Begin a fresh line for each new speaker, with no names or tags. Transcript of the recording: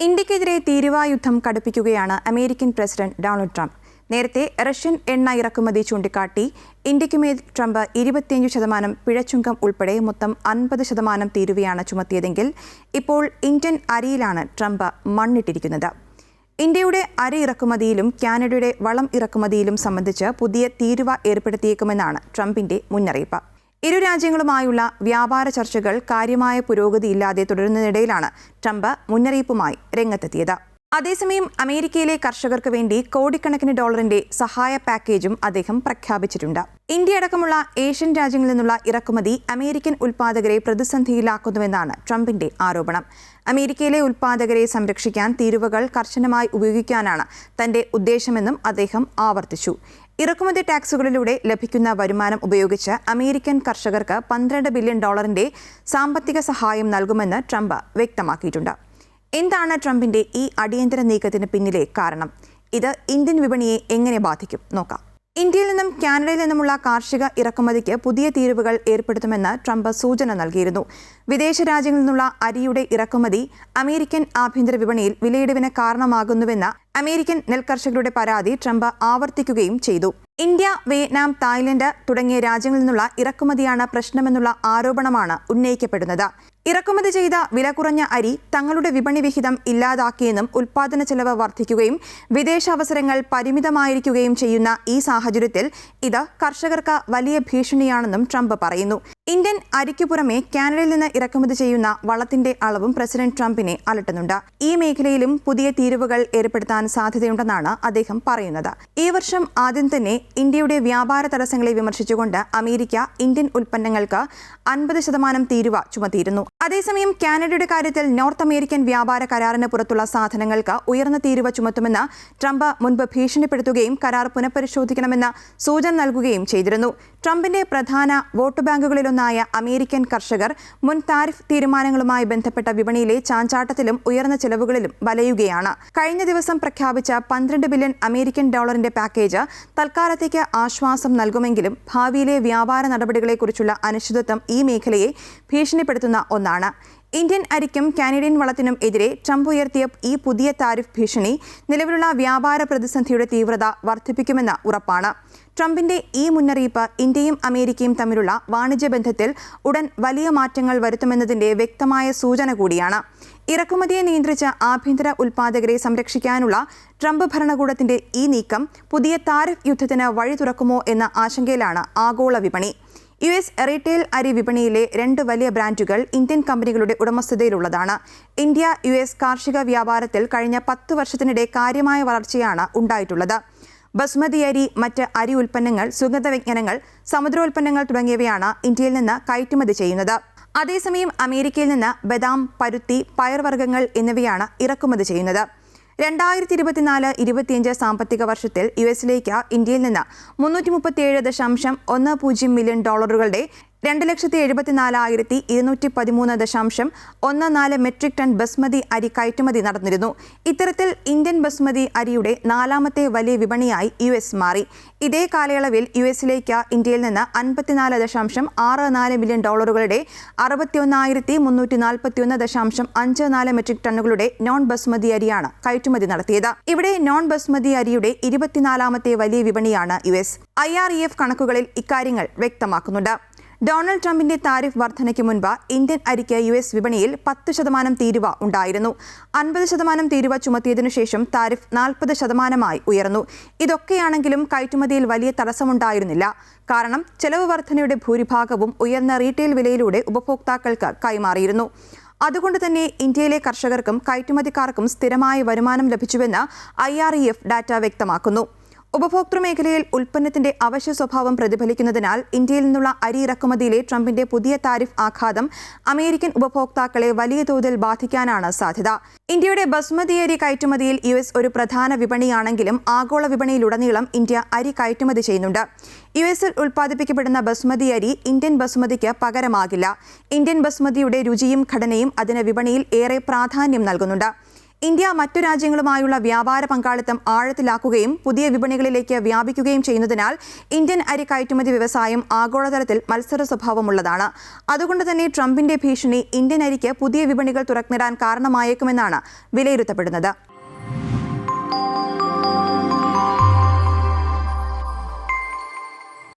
ഇന്ത്യക്കെതിരെ തീരുവായുദ്ധം കടുപ്പിക്കുകയാണ് American president Donald Trump. നേരത്തെ Russian എണ്ണ ഇറക്കുമതി ചൂണ്ടിക്കാട്ടി ഇന്ത്യക്കുമേൽ ട്രംപ് 25% പിഴച്ചുങ്കം ഉൾപ്പെടെ മൊത്തം 50% തീരുവയാണ് ചുമത്തിയതെങ്കിൽ ഇപ്പോൾ ഇന്ത്യൻ അരിയിലാണ് ട്രംപ് മണ്ണിട്ടിരിക്കുന്നത്. ഇന്ത്യയുടെ അരി ഇറക്കുമതിയിലും കാനഡയുടെ വളം ഇറക്കുമതിയിലും സംബന്ധിച്ച് പുതിയ തീരുവ ഏർപ്പെടുത്തിയേക്കുമെന്നാണ് ട്രംപിന്റെ മുന്നറിയിപ്പ്. ഇരു രാജ്യങ്ങളുമായുള്ള വ്യാപാര ചർച്ചകൾ കാര്യമായ പുരോഗതിയില്ലാതെ തുടരുന്നതിനിടയിലാണ് ട്രംപ് മുന്നറിയിപ്പുമായി രംഗത്തെത്തിയത്. അതേസമയം അമേരിക്കയിലെ കർഷകർക്ക് വേണ്ടി കോടിക്കണക്കിന് ഡോളറിന്റെ സഹായ പാക്കേജും അദ്ദേഹം പ്രഖ്യാപിച്ചിട്ടുണ്ട്. ഇന്ത്യ അടക്കമുള്ള ഏഷ്യൻ രാജ്യങ്ങളിൽ നിന്നുള്ള ഇറക്കുമതി അമേരിക്കൻ ഉൽപ്പാദകരെ പ്രതിസന്ധിയിലാക്കുന്നുവെന്നാണ് ട്രംപിന്റെ ആരോപണം. അമേരിക്കയിലെ ഉൽപ്പാദകരെ സംരക്ഷിക്കാൻ തീരുവകൾ കർശനമായി ഉപയോഗിക്കാനാണ് തന്റെ ഉദ്ദേശമെന്നും അദ്ദേഹം ആവർത്തിച്ചു. ഇറക്കുമതി ടാക്സുകളിലൂടെ ലഭിക്കുന്ന വരുമാനം ഉപയോഗിച്ച് അമേരിക്കൻ കർഷകർക്ക് $12 ബില്യൺ സാമ്പത്തിക സഹായം നൽകുമെന്ന് ട്രംപ് വ്യക്തമാക്കിയിട്ടുണ്ട്. എന്താണ് ട്രംപിന്റെ ഈ അടിയന്തര നീക്കത്തിന് പിന്നിലെ കാരണം? ഇത് ഇന്ത്യൻ വിപണിയെ എങ്ങനെ ബാധിക്കും? നോക്കാം. ഇന്ത്യയിൽ നിന്നും കാനഡയിൽ നിന്നുമുള്ള കാർഷിക ഇറക്കുമതിക്ക് പുതിയ തീരുവകൾ ഏർപ്പെടുത്തുമെന്ന് ട്രംപ് സൂചന നൽകിയിരുന്നു. വിദേശ രാജ്യങ്ങളിൽ നിന്നുള്ള അരിയുടെ ഇറക്കുമതി അമേരിക്കൻ ആഭ്യന്തര വിപണിയിൽ വിലയിടിവിന് കാരണമാകുന്നുവെന്ന അമേരിക്കൻ നെൽകർഷകരുടെ പരാതി ട്രംപ് ആവർത്തിക്കുകയും ചെയ്തു. ഇന്ത്യ, വിയറ്റ്നാം, തായ്ലൻഡ് തുടങ്ങിയ രാജ്യങ്ങളിൽ നിന്നുള്ള ഇറക്കുമതിയാണ് പ്രശ്നമെന്നുള്ള ആരോപണമാണ് ഉന്നയിക്കപ്പെടുന്നത്. ഇറക്കുമതി ചെയ്ത വില കുറഞ്ഞ അരി തങ്ങളുടെ വിപണി വിഹിതം ഇല്ലാതാക്കിയെന്നും ഉൽപ്പാദന ചെലവ് വർദ്ധിക്കുകയും വിദേശാവസരങ്ങൾ പരിമിതമായിരിക്കുകയും ചെയ്യുന്ന ഈ സാഹചര്യത്തിൽ ഇത് കർഷകർക്ക് വലിയ ഭീഷണിയാണെന്നും ട്രംപ് പറയുന്നു. ഇന്ത്യൻ അരിക്കു പുറമെ കാനഡയിൽ നിന്ന് ഇറക്കുമതി ചെയ്യുന്ന വളത്തിന്റെ അളവും പ്രസിഡന്റ് ട്രംപിനെ അലട്ടുന്നുണ്ട്. ഈ മേഖലയിലും പുതിയ തീരുവകൾ ഏർപ്പെടുത്താൻ സാധ്യതയുണ്ടെന്നാണ് അദ്ദേഹം പറയുന്നത്. ഈ വർഷം ആദ്യം തന്നെ ഇന്ത്യയുടെ വ്യാപാര തടസ്സങ്ങളെ വിമർശിച്ചുകൊണ്ട് അമേരിക്ക ഇന്ത്യൻ ഉൽപ്പന്നങ്ങൾക്ക് 50% തീരുവ ചുമത്തിയിരുന്നു. അതേസമയം കാനഡയുടെ കാര്യത്തിൽ നോർത്ത് അമേരിക്കൻ വ്യാപാര കരാറിന് പുറത്തുള്ള സാധനങ്ങൾക്ക് ഉയർന്ന തീരുവ ചുമത്തുമെന്ന് ട്രംപ് മുൻപ് ഭീഷണിപ്പെടുത്തുകയും കരാർ പുനഃപരിശോധിക്കണമെന്ന് സൂചന നൽകുകയും ചെയ്തിരുന്നു. ട്രംപിന്റെ പ്രധാന വോട്ട് ബാങ്കുകളിലൊന്നായ അമേരിക്കൻ കർഷകർ മുൻ താരിഫ് തീരുമാനങ്ങളുമായി ബന്ധപ്പെട്ട വിപണിയിലെ ചാഞ്ചാട്ടത്തിലും ഉയർന്ന ചെലവുകളിലും വലയുകയാണ്. കഴിഞ്ഞ ദിവസം പ്രഖ്യാപിച്ച $12 ബില്യൺ പാക്കേജ് തൽക്കാലത്തേക്ക് ആശ്വാസം നൽകുമെങ്കിലും ഭാവിയിലെ വ്യാപാര നടപടികളെക്കുറിച്ചുള്ള അനിശ്ചിതത്വം ഈ മേഖലയെ ഭീഷണിപ്പെടുത്തുന്ന ഒന്നാണ്. ഇന്ത്യൻ അരിക്കും കാനഡിയൻ വളത്തിനും എതിരെ ട്രംപ് ഉയർത്തിയ ഈ പുതിയ താരിഫ് ഭീഷണി നിലവിലുള്ള വ്യാപാര പ്രതിസന്ധിയുടെ തീവ്രത വർദ്ധിപ്പിക്കുമെന്ന് ഉറപ്പാണ്. ട്രംപിന്റെ ഈ മുന്നറിയിപ്പ് ഇന്ത്യയും അമേരിക്കയും തമ്മിലുള്ള വാണിജ്യ ബന്ധത്തിൽ ഉടൻ വലിയ മാറ്റങ്ങൾ വരുത്തുമെന്നതിന്റെ വ്യക്തമായ സൂചന കൂടിയാണ്. ഇറക്കുമതിയെ നിയന്ത്രിച്ച ആഭ്യന്തര ഉൽപ്പാദകരെ സംരക്ഷിക്കാനുള്ള ട്രംപ് ഭരണകൂടത്തിന്റെ ഈ നീക്കം പുതിയ താരിഫ് യുദ്ധത്തിന് വഴി തുറക്കുമോ എന്ന ആശങ്കയിലാണ് ആഗോള വിപണി. US റീറ്റെയിൽ അരി വിപണിയിലെ 2 വലിയ ബ്രാൻഡുകൾ ഇന്ത്യൻ കമ്പനികളുടെ ഉടമസ്ഥതയിലുള്ളതാണ്. ഇന്ത്യ US കാർഷിക വ്യാപാരത്തിൽ കഴിഞ്ഞ 10 വർഷത്തിനിടെ കാര്യമായ വളർച്ചയാണ് ഉണ്ടായിട്ടുള്ളത്. ബസ്മതി അരി, മറ്റ് അരി ഉൽപ്പന്നങ്ങൾ, സുഗന്ധവ്യഞ്ജനങ്ങൾ, സമുദ്രോൽപ്പന്നങ്ങൾ തുടങ്ങിയവയാണ് ഇന്ത്യയിൽ നിന്ന് കയറ്റുമതി ചെയ്യുന്നത്. അതേസമയം അമേരിക്കയിൽ നിന്ന് ബദാം, പരുത്തി, പയർവർഗ്ഗങ്ങൾ എന്നിവയാണ് ഇറക്കുമതി ചെയ്യുന്നത്. 2024-25 സാമ്പത്തിക വർഷത്തിൽ US-ലേക്ക് ഇന്ത്യയിൽ നിന്ന് $337.10 മില്യൺ $274,213.14 മെട്രിക് ടൺ ബസ്മതി അരി കയറ്റുമതി നടന്നിരുന്നു. ഇത്തരത്തിൽ ഇന്ത്യൻ ബസ്മതി അരിയുടെ 4ാമത്തെ വലിയ വിപണിയായി US മാറി. ഇതേ കാലയളവിൽ US-ലേക്ക് ഇന്ത്യയിൽ നിന്ന് $54.64 മില്യൺ $61,341.54 മെട്രിക് ടണ്ണുകളുടെ നോൺ ബസ്മതി അരിയാണ് കയറ്റുമതി നടത്തിയത്. ഇവിടെ നോൺ ബസ്മതി അരിയുടെ 24ാമത്തെ വലിയ വിപണിയാണ് US. IREF കണക്കുകളിൽ ഇക്കാര്യങ്ങൾ വ്യക്തമാക്കുന്നുണ്ട്. ഡൊണാൾഡ് ട്രംപിന്റെ താരിഫ് വർധനയ്ക്ക് മുൻപ് ഇന്ത്യൻ അരിക്ക് US വിപണിയിൽ 10% തീരുവ ഉണ്ടായിരുന്നു. 50% തീരുവ ചുമത്തിയതിനു ശേഷം താരിഫ് 40% ഉയർന്നു. ഇതൊക്കെയാണെങ്കിലും കയറ്റുമതിയിൽ വലിയ തടസ്സമുണ്ടായിരുന്നില്ല. കാരണം ചെലവ് വർധനയുടെ ഭൂരിഭാഗവും ഉയർന്ന റീറ്റെയിൽ വിലയിലൂടെ ഉപഭോക്താക്കൾക്ക് കൈമാറിയിരുന്നു. അതുകൊണ്ട് തന്നെ ഇന്ത്യയിലെ കർഷകർക്കും കയറ്റുമതിക്കാർക്കും സ്ഥിരമായ വരുമാനം ലഭിച്ചുവെന്ന് IREF ഡാറ്റ വ്യക്തമാക്കുന്നു. ഉപഭോക്തൃ മേഖലയിൽ ഉൽപ്പന്നത്തിന്റെ അവശ്യ സ്വഭാവം പ്രതിഫലിക്കുന്നതിനാൽ ഇന്ത്യയിൽ നിന്നുള്ള അരി ഇറക്കുമതിയിലെ ട്രംപിന്റെ പുതിയ താരിഫ് ആഘാതം അമേരിക്കൻ ഉപഭോക്താക്കളെ വലിയ തോതിൽ ബാധിക്കാനാണ് സാധ്യത. ഇന്ത്യയുടെ ബസ്മതി അരി കയറ്റുമതിയിൽ US ഒരു പ്രധാന വിപണിയാണെങ്കിലും ആഗോള വിപണിയിലുടനീളം ഇന്ത്യ അരി കയറ്റുമതി ചെയ്യുന്നുണ്ട്. US-ൽ ഉൽപ്പാദിപ്പിക്കപ്പെടുന്ന ബസ്മതി അരി ഇന്ത്യൻ ബസ്മതിക്ക് പകരമാകില്ല. ഇന്ത്യൻ ബസ്മതിയുടെ രുചിയും ഘടനയും അതിന് വിപണിയിൽ ഏറെ പ്രാധാന്യം നൽകുന്നുണ്ട്. ഇന്ത്യ മറ്റു രാജ്യങ്ങളുമായുള്ള വ്യാപാര പങ്കാളിത്തം ആഴത്തിലാക്കുകയും പുതിയ വിപണികളിലേക്ക് വ്യാപിക്കുകയും ചെയ്യുന്നതിനാൽ ഇന്ത്യൻ അരി കയറ്റുമതി വ്യവസായം ആഗോളതലത്തിൽ മത്സര സ്വഭാവമുള്ളതാണ്. അതുകൊണ്ട് തന്നെ ട്രംപിന്റെ ഭീഷണി ഇന്ത്യൻ അരിക്ക് പുതിയ വിപണികൾ തുറന്നിടാൻ കാരണമായേക്കുമെന്നാണ് വിലയിരുത്തപ്പെടുന്നത്.